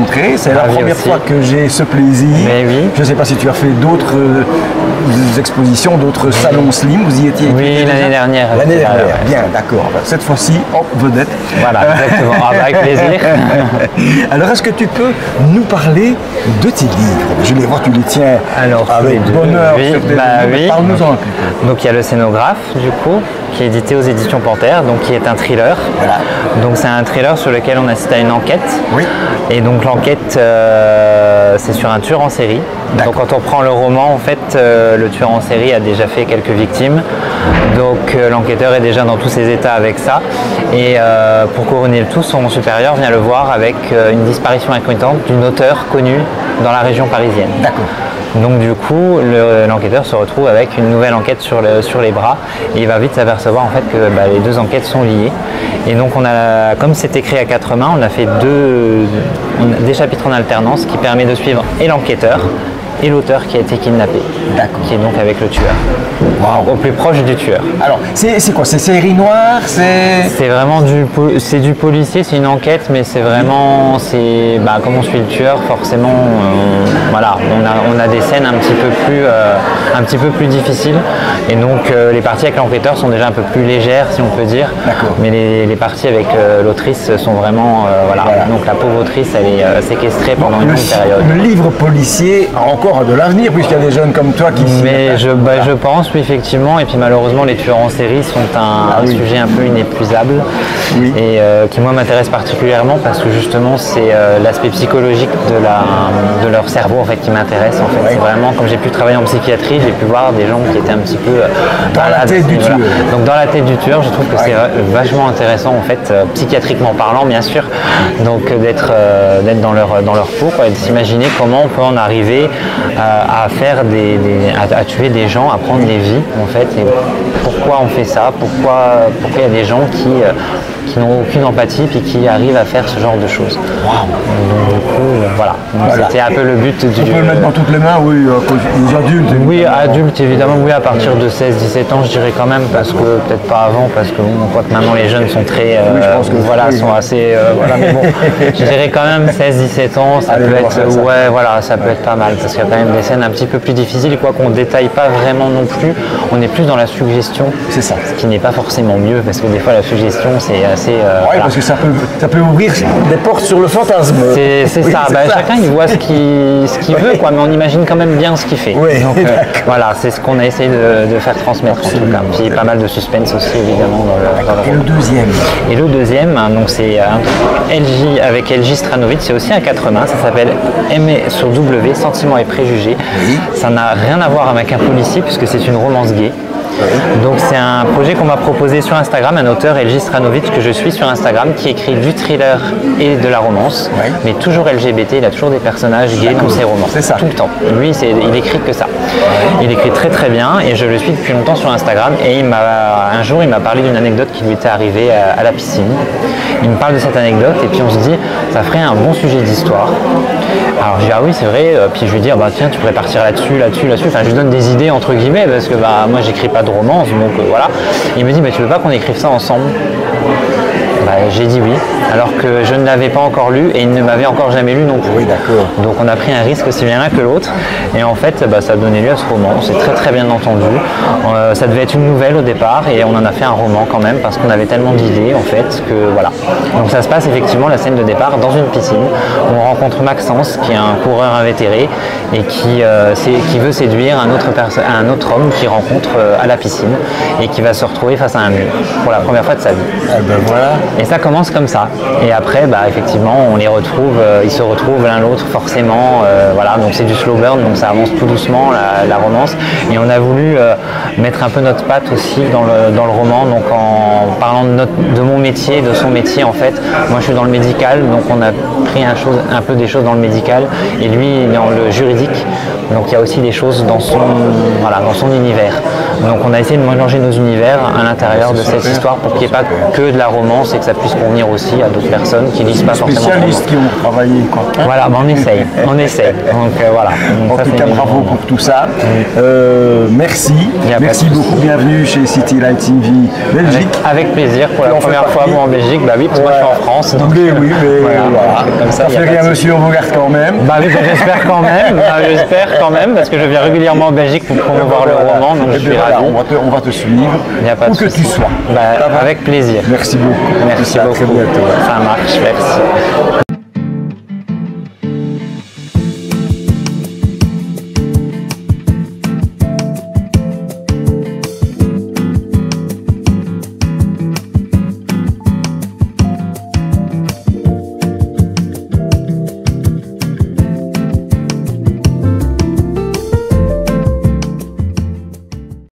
rencontrer. C'est la première fois que j'ai ce plaisir. Mais oui. Je ne sais pas si tu as fait d'autres expositions, d'autres salons Slim. Vous y étiez? Oui, l'année dernière. L'année dernière, bien, d'accord. Cette fois-ci, hop, vedette. Voilà, exactement. Ah, bah, avec plaisir. Alors, est-ce que tu peux nous parler de tes livres? Je les vois, tu les tiens avec bonheur. Oui, oui. Parle-nous-en un peu. Donc, il y a Le Scénographe, du coup, qui est édité aux éditions Panthère, donc qui est un thriller. Voilà. Donc, c'est un thriller sur lequel on assiste à une enquête. Oui. Et donc, l'enquête, c'est sur un tueur en série. Donc, quand on prend le roman, en fait, le tueur en série a déjà fait quelques victimes. Donc, l'enquêteur est déjà dans tous ses états avec ça. Et pour couronner le tout, son supérieur vient le voir avec une disparition inquiétante d'une auteure connue dans la région parisienne. D'accord. Donc du coup, l'enquêteur se retrouve avec une nouvelle enquête sur les bras et il va vite s'apercevoir en fait que les deux enquêtes sont liées. Et donc comme c'est écrit à quatre mains, on a fait des chapitres en alternance qui permet de suivre et l'enquêteur et l'auteur qui a été kidnappé, qui est donc avec le tueur, au plus proche du tueur. Alors, c'est quoi? C'est série noire? C'est vraiment du policier, c'est une enquête, mais c'est vraiment, comme on suit le tueur, forcément, voilà, on a des scènes un petit peu plus difficiles, et donc les parties avec l'enquêteur sont déjà un peu plus légères, si on peut dire, mais les parties avec l'autrice sont vraiment, voilà. Donc la pauvre autrice, elle est séquestrée pendant une longue période. Le livre policier a encore de l'avenir, puisqu'il y a des jeunes comme toi qui... Mais je pense, oui, effectivement, et puis malheureusement les tueurs en série sont un sujet un peu inépuisable, et qui moi m'intéresse particulièrement parce que justement c'est l'aspect psychologique de leur cerveau en fait qui m'intéresse en fait. C'est vraiment, comme j'ai pu travailler en psychiatrie, j'ai pu voir des gens qui étaient un petit peu dans la tête du tueur. Donc dans la tête du tueur, je trouve que c'est vachement intéressant en fait, psychiatriquement parlant bien sûr, donc d'être dans leur peau, quoi, et de s'imaginer comment on peut en arriver à faire à tuer des gens, à prendre des vies en fait, et pourquoi on fait ça, pourquoi il y a des gens qui n'ont aucune empathie et qui arrivent à faire ce genre de choses. Donc du coup, voilà. C'était un peu le but du... On peut le mettre dans toutes les mains, oui, les adultes. Oui, adultes évidemment, oui, à partir de 16-17 ans, je dirais quand même, parce que peut-être pas avant, parce que on voit que maintenant les jeunes sont très... sont assez... voilà, mais bon, je dirais quand même 16-17 ans, ça peut être... ça peut être pas mal, parce qu'il y a quand même des scènes un petit peu plus difficiles, quoi qu'on ne détaille pas vraiment non plus. On est plus dans la suggestion, c'est ça. Ce qui n'est pas forcément mieux, parce que des fois la suggestion, c'est assez... parce que ça peut ouvrir des portes sur le fantasme. C'est ça, chacun il voit ce qu'il veut, quoi, mais on imagine quand même bien ce qu'il fait. Oui, donc, voilà, c'est ce qu'on a essayé de faire transmettre. Absolument. En tout cas. Puis pas mal de suspense aussi évidemment dans le Et le deuxième? Et le deuxième, donc c'est avec LJ Stranovic, c'est aussi un 4 mains, ça s'appelle M/W, Sentiments et préjugés. Oui. Ça n'a rien à voir avec un policier puisque c'est une romance gay. Donc c'est un projet qu'on m'a proposé sur Instagram, un auteur LJ Stranovic que je suis sur Instagram qui écrit du thriller et de la romance, mais toujours LGBT, il a toujours des personnages gays dans ses romans, c'est ça. Tout le temps. Lui il écrit que ça. Il écrit très très bien et je le suis depuis longtemps sur Instagram et un jour il m'a parlé d'une anecdote qui lui était arrivée à la piscine. Il me parle de cette anecdote et puis on se dit ça ferait un bon sujet d'histoire. Alors je dis ah oui c'est vrai, puis je lui dis tiens tu pourrais partir là-dessus, enfin je lui donne des idées entre guillemets parce que moi j'écris pas de romance donc voilà. Il me dit mais tu veux pas qu'on écrive ça ensemble? J'ai dit oui, alors que je ne l'avais pas encore lu et il ne m'avait encore jamais lu non plus. Oui, d'accord. Donc on a pris un risque aussi bien l'un que l'autre et en fait ça a donné lieu à ce roman. C'est très très bien entendu. Ça devait être une nouvelle au départ et on en a fait un roman quand même parce qu'on avait tellement d'idées en fait que voilà. Donc ça se passe effectivement la scène de départ dans une piscine où on rencontre Maxence qui est un coureur invétéré et qui veut séduire un autre homme qu'il rencontre à la piscine et qui va se retrouver face à un mur pour la première fois de sa vie. Voilà. Et ça commence comme ça. Et après, effectivement, on les retrouve, ils se retrouvent l'un l'autre forcément. Voilà, donc c'est du slow burn, donc ça avance tout doucement la romance. Et on a voulu mettre un peu notre patte aussi dans le roman, donc en parlant de mon métier, de son métier en fait. Moi, je suis dans le médical, donc on a pris un peu des choses dans le médical, et lui, il est dans le juridique. Donc il y a aussi des choses dans son univers. Donc on a essayé de mélanger nos univers à l'intérieur de cette histoire pour qu'il n'y ait pas que de la romance et que ça puisse convenir aussi à d'autres personnes qui lisent pas forcément. Spécialistes qui ont travaillé quoi. Voilà, on essaye, on essaye. Donc voilà. Donc, en tout cas, bravo pour tout ça. Merci, merci beaucoup. Bienvenue chez City Lighting Vie Belgique. Avec plaisir pour la première fois moi en Belgique. Bah oui, parce que moi je suis en France. Donc oui, mais voilà. Comme ça fait rien, monsieur, on regarde quand même. Bah oui, j'espère quand même. J'espère quand même parce que je viens régulièrement en Belgique pour promouvoir le roman. Donc je suis ravi. On va te suivre. Il n'y a pas de souci. Où que tu sois. Bah, avec plaisir. Merci beaucoup. Merci beaucoup. Ça marche, merci.